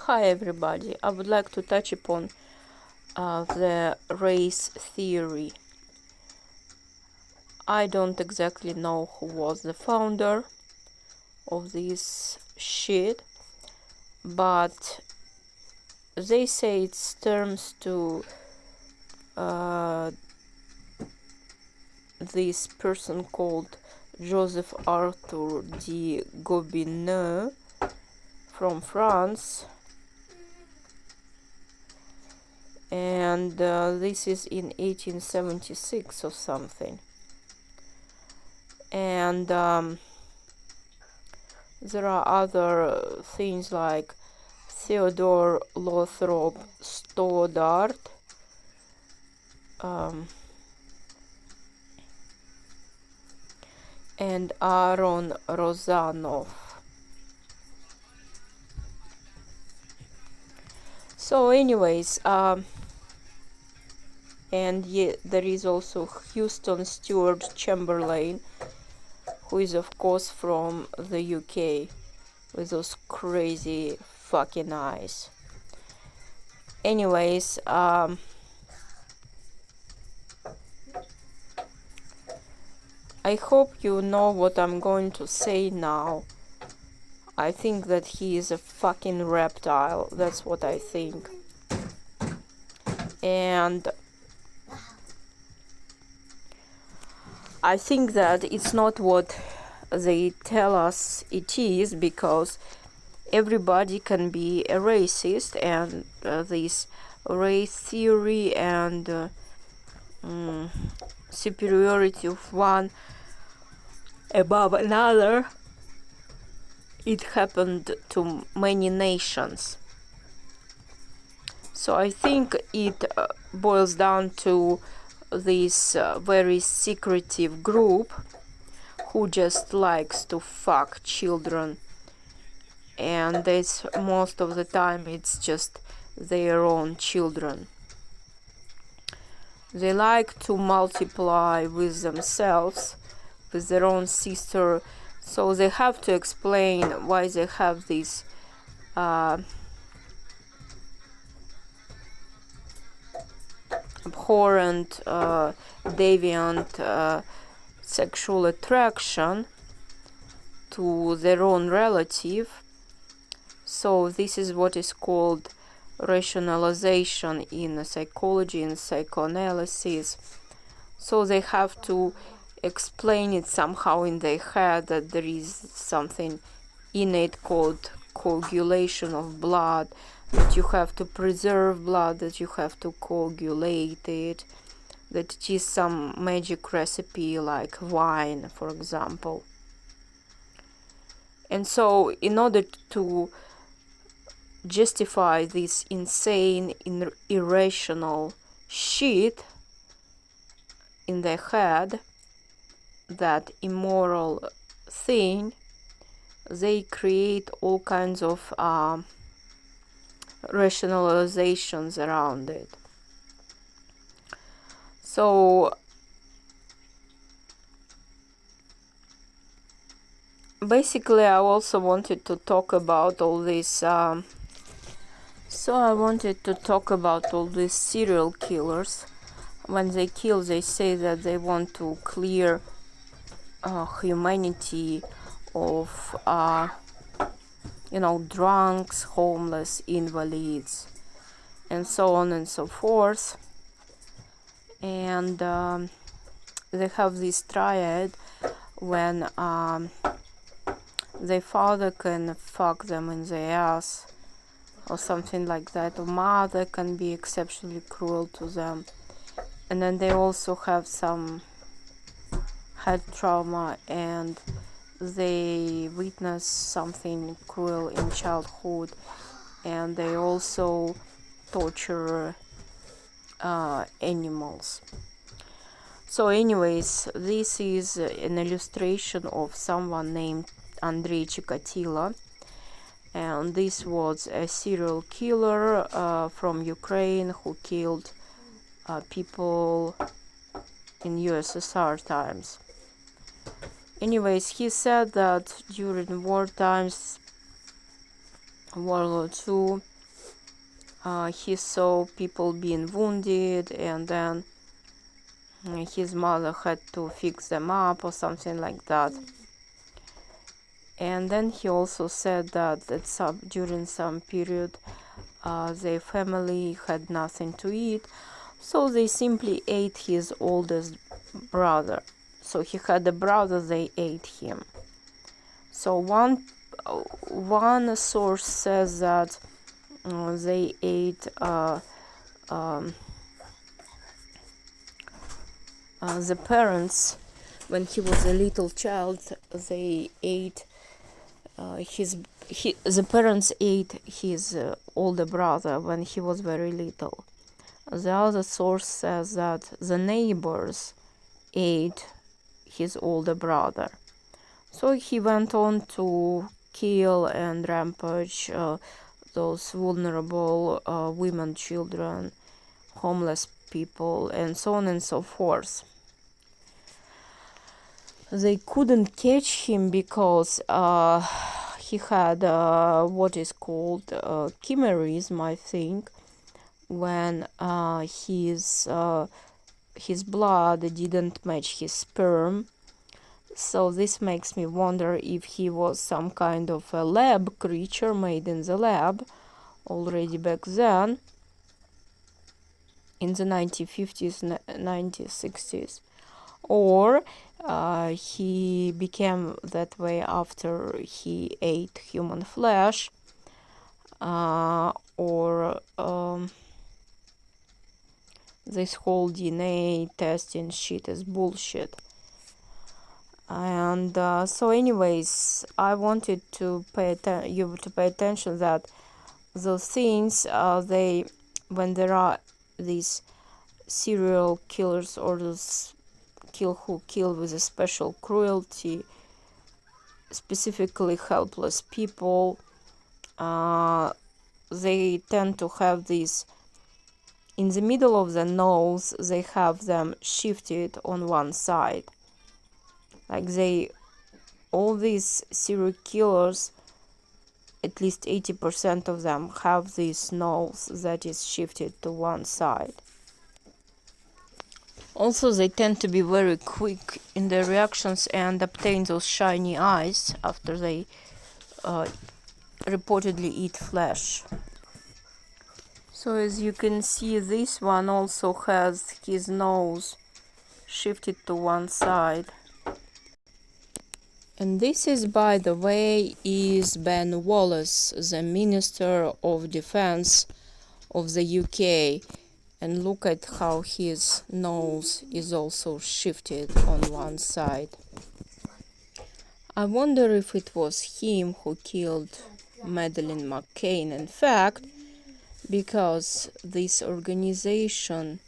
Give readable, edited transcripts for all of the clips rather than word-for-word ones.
Hi everybody, I would like to touch upon the race theory. I don't exactly know who was the founder of this shit, but they say it stems to this person called Joseph Arthur de Gobineau from France. And this is in 1876 or something. And there are other things like Theodore Lothrop Stoddard, and Aaron Rozanov. So anyways, and there is also Houston Stewart Chamberlain, who is of course from the UK, with those crazy fucking eyes. Anyways, I hope you know what I'm going to say now. I think that he is a fucking reptile. That's what I think. And I think that it's not what they tell us it is, because everybody can be a racist, and this race theory and superiority of one above another, it happened to many nations. So I think it boils down to this very secretive group who just likes to fuck children, and this most of the time it's just their own children. They like to multiply with themselves, with their own sister, so they have to explain why they have this abhorrent, deviant sexual attraction to their own relative. So this is what is called rationalization in psychology and psychoanalysis. So they have to explain it somehow in their head that there is something innate called coagulation of blood, that you have to preserve blood, that you have to coagulate it, that it is some magic recipe like wine, for example. And so in order to justify this insane, irrational shit in their head, that immoral thing, they create all kinds of rationalizations around it. So basically I also wanted to talk about all this serial killers. When they kill, they say that they want to clear humanity of drunks, homeless, invalids, and so on and so forth. And they have this triad when their father can fuck them in the ass or something like that, or mother can be exceptionally cruel to them, and then they also have some head trauma and they witness something cruel in childhood, and they also torture animals. So anyways, this is an illustration of someone named Andrei Chikatilo, and this was a serial killer from Ukraine who killed people in USSR times. Anyways, he said that during war times, World War II, he saw people being wounded, and then his mother had to fix them up or something like that. And then he also said that during some period their family had nothing to eat, so they simply ate his oldest brother. So he had a brother, they ate him. So one source says that they ate the parents when he was a little child. They ate the parents ate his older brother when he was very little. The other source says that the neighbors ate his older brother. So he went on to kill and rampage those vulnerable women, children, homeless people, and so on and so forth. They couldn't catch him because he had what is called chimerism, I think, when his blood didn't match his sperm. So this makes me wonder if he was some kind of a lab creature made in the lab already back then, in the 1950s, 1960s, or he became that way after he ate human flesh, or this whole DNA testing shit is bullshit. And so anyways, I wanted to you to pay attention that those things, when there are these serial killers or those who kill with a special cruelty, specifically helpless people, they tend to have these, in the middle of the nose, they have them shifted on one side. Like all these serial killers, at least 80% of them have this nose that is shifted to one side. Also, they tend to be very quick in their reactions and obtain those shiny eyes after they reportedly eat flesh. So as you can see, this one also has his nose shifted to one side. And this is, by the way, is Ben Wallace, the Minister of Defense of the UK. And look at how his nose is also shifted on one side. I wonder if it was him who killed Madeleine McCann. In fact, because this organization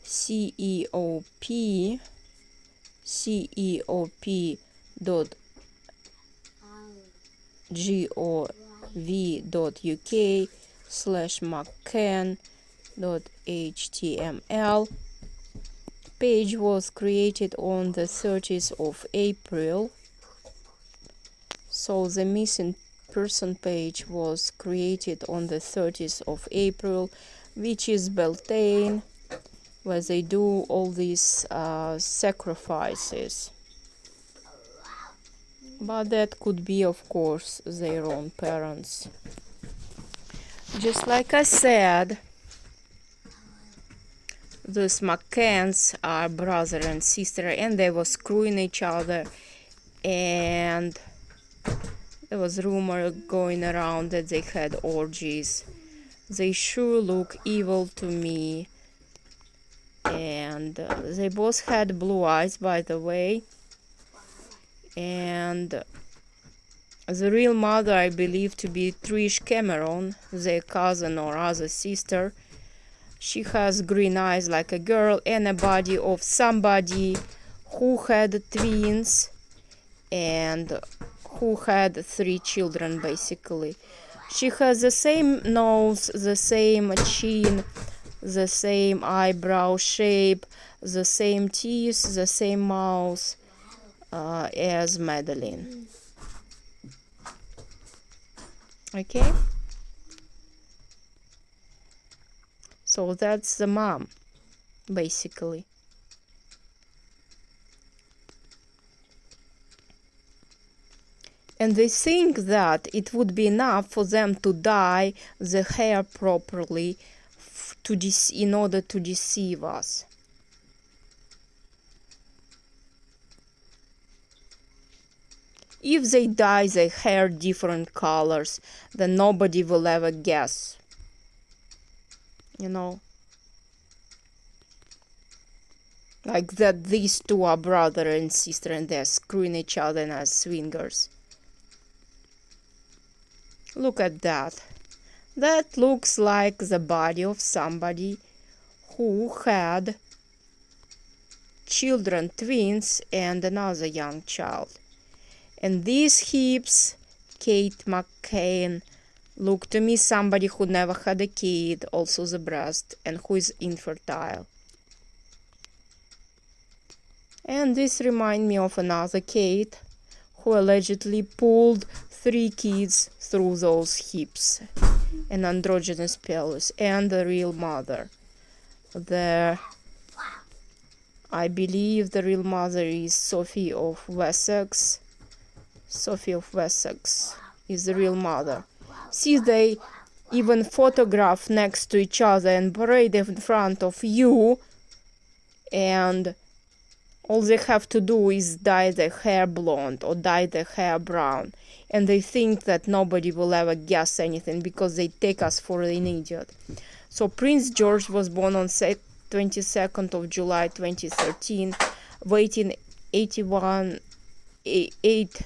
CEOP.gov.uk/McCann.html page was created on the 30th of April. So the missing person page was created on the 30th of April, which is Beltane, where they do all these sacrifices. But that could be, of course, their own parents. Just like I said, those McCanns are brother and sister, and they were screwing each other, and there was rumor going around that they had orgies. They sure look evil to me. And they both had blue eyes, by the way. And the real mother, I believe to be Trish Cameron, their cousin or other sister. She has green eyes like a girl and a body of somebody who had twins and who had 3 children, basically. She has the same nose, the same chin, the same eyebrow shape, the same teeth, the same mouth as Madeleine. Okay, so that's the mom basically. And they think that it would be enough for them to dye the hair properly in order to deceive us. If they dye their hair different colors, then nobody will ever guess. You know? Like that these two are brother and sister and they're screwing each other as swingers. Look at that. That looks like the body of somebody who had children, twins, and another young child. And these hips, Kate McCann, look to me somebody who never had a kid, also the breast, and who is infertile. And this reminds me of another Kate, who allegedly pulled 3 kids through those hips, an androgynous pelvis, and the real mother. I believe the real mother is Sophie of Wessex. Sophie of Wessex is the real mother. See, they even photograph next to each other and parade in front of you, and all they have to do is dye their hair blonde or dye their hair brown. And they think that nobody will ever guess anything because they take us for an idiot. So Prince George was born on 22nd of July 2013, weighing 81.8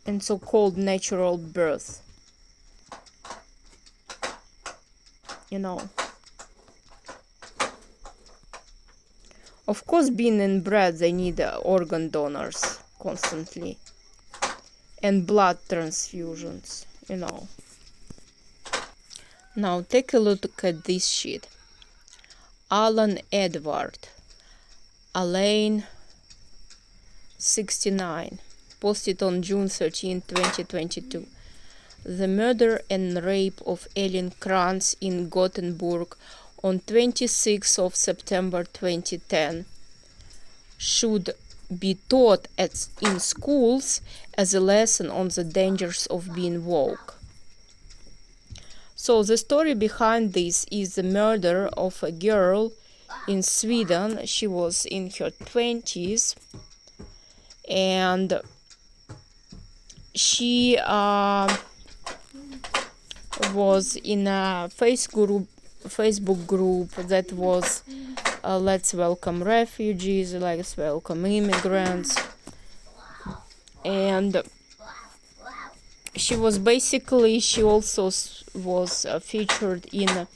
and so-called natural birth. You know. Of course, being inbred, they need organ donors constantly. And blood transfusions, you know. Now, take a look at this shit. Alan Edward. Alain, 69. Posted on June 13, 2022. The murder and rape of Ellen Kranz in Gothenburg on 26th of September 2010 should be taught in schools as a lesson on the dangers of being woke. So the story behind this is the murder of a girl in Sweden. She was in her 20s, and she was in a Facebook group that was Let's Welcome Refugees, Let's Welcome Immigrants. And she was basically, she also was featured in,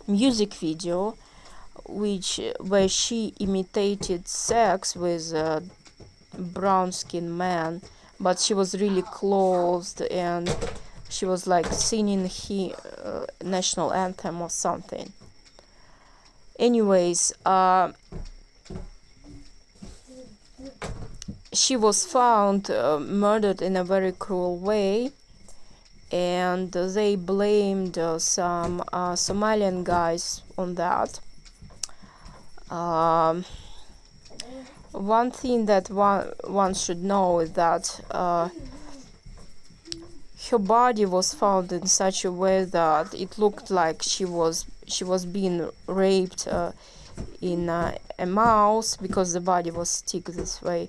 music video where she imitated sex with a brown-skinned man, but she was really clothed and she was like singing national anthem or something. Anyways, she was found murdered in a very cruel way, and they blamed some Somalian guys on that. One thing that one should know is that her body was found in such a way that it looked like she was being raped in a mouth, because the body was stick this way,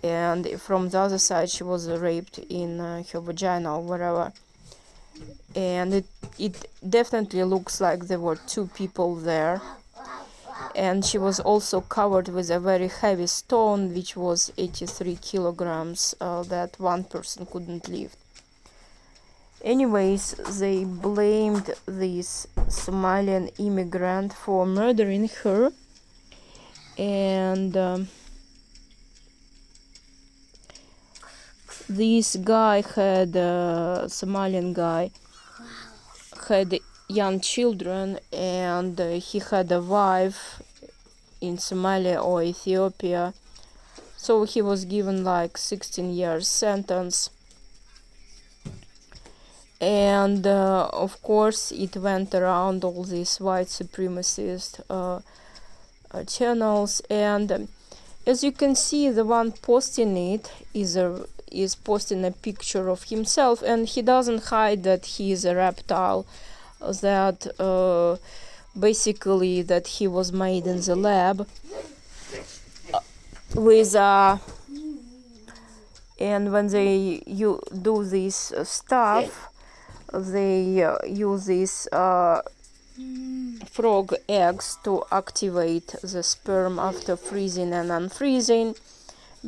and from the other side she was raped in her vagina or whatever. And it definitely looks like there were 2 people there. And she was also covered with a very heavy stone, which was 83 kilograms, that one person couldn't lift. Anyways, they blamed this Somalian immigrant for murdering her. And this guy had, Somalian guy, had young children, and he had a wife in Somalia or Ethiopia. So he was given like 16 years sentence. And of course it went around all these white supremacist channels, and as you can see, the one posting it is posting a picture of himself, and he doesn't hide that he is a reptile, that basically that he was made in the lab with and when they do this stuff, they use these frog eggs to activate the sperm after freezing and unfreezing,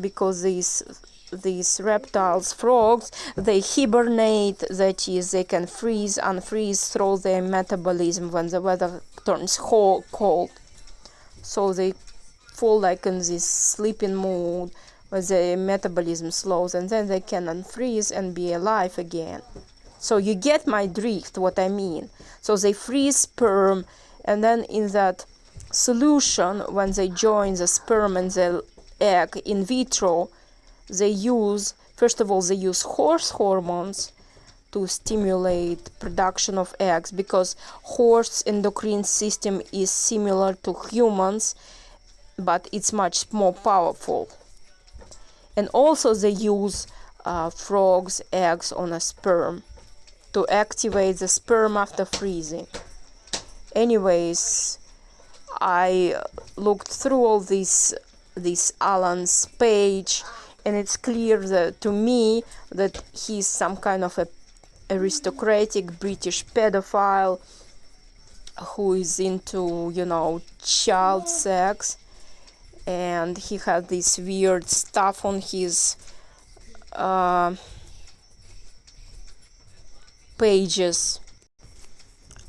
because these reptiles, frogs, they hibernate, that is, they can freeze, unfreeze through their metabolism when the weather turns cold. So they fall like in this sleeping mood where their metabolism slows, and then they can unfreeze and be alive again. So you get my drift, what I mean. So they freeze sperm, and then in that solution, when they join the sperm and the egg in vitro, they use, first of all, they use horse hormones to stimulate production of eggs, because horse endocrine system is similar to humans, but it's much more powerful. And also they use frogs' eggs on a sperm to activate the sperm after freezing. Anyways, I looked through all this Alan's page, and it's clear that, to me, that he's some kind of a aristocratic British pedophile who is into, child sex, and he had this weird stuff on his pages.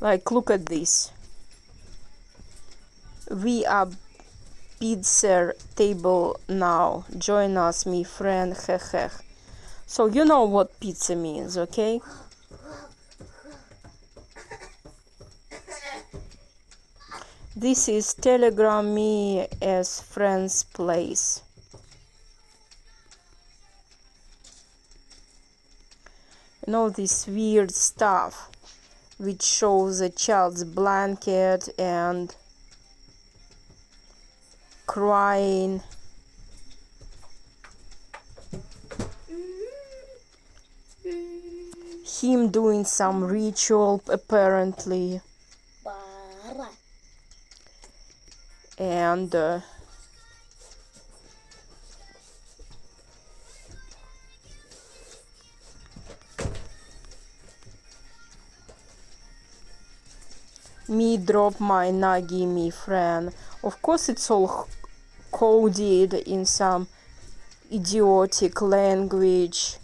Like, look at this. We are pizza table now. Join us, me friend. Heh. So you know what pizza means, okay? This is Telegram me as friend's place. This weird stuff which shows a child's blanket and crying. Him doing some ritual, apparently. And me drop my nagi, me friend. Of course it's all coded in some idiotic language.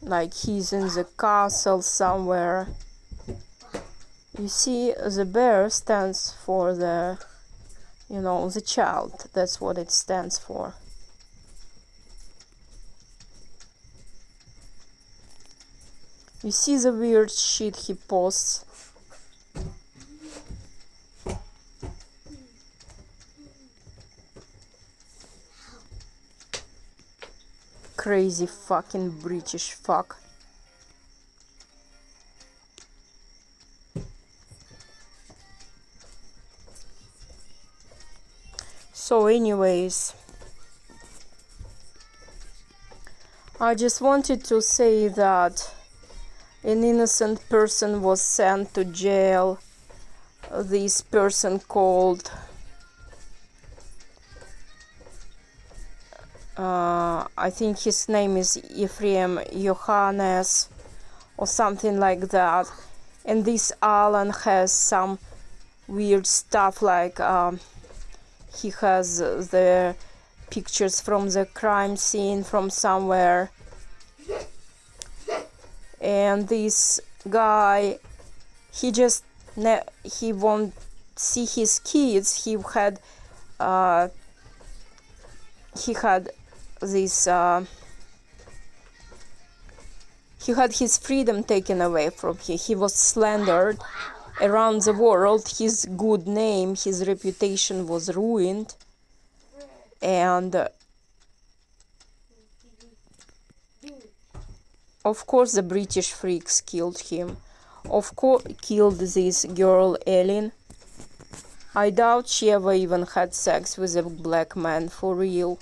Like he's in the castle somewhere. You see, the bear stands for the child. That's what it stands for. You see the weird shit he posts? Crazy fucking British fuck. So anyways, I just wanted to say that an innocent person was sent to jail. This person called I think his name is Ephraim Johannes or something like that. And this Alan has some weird stuff, like he has the pictures from the crime scene from somewhere. And this guy, he won't see his kids. He had this He had his freedom taken away from him. He was slandered around the world. His good name, his reputation was ruined. And of course the British freaks killed him. Of course killed this girl Ellen. I doubt she ever even had sex with a black man for real.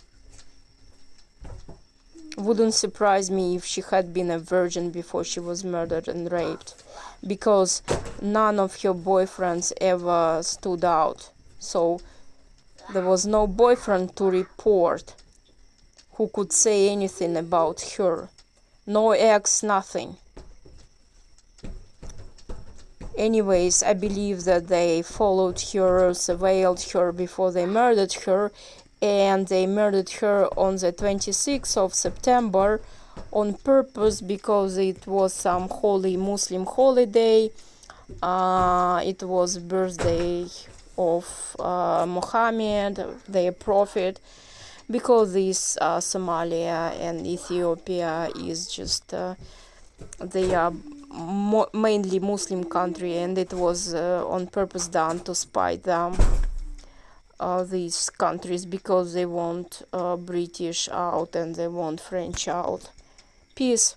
Wouldn't surprise me if she had been a virgin before she was murdered and raped, because none of her boyfriends ever stood out. So there was no boyfriend to report who could say anything about her. No ex, nothing. Anyways, I believe that they followed her, surveilled her before they murdered her, and they murdered her on the 26th of September on purpose because it was some holy Muslim holiday. It was birthday of Muhammad, their prophet, because this Somalia and Ethiopia is just they are mainly Muslim country, and it was on purpose done to spite them, these countries, because they want British out and they want French out. Peace.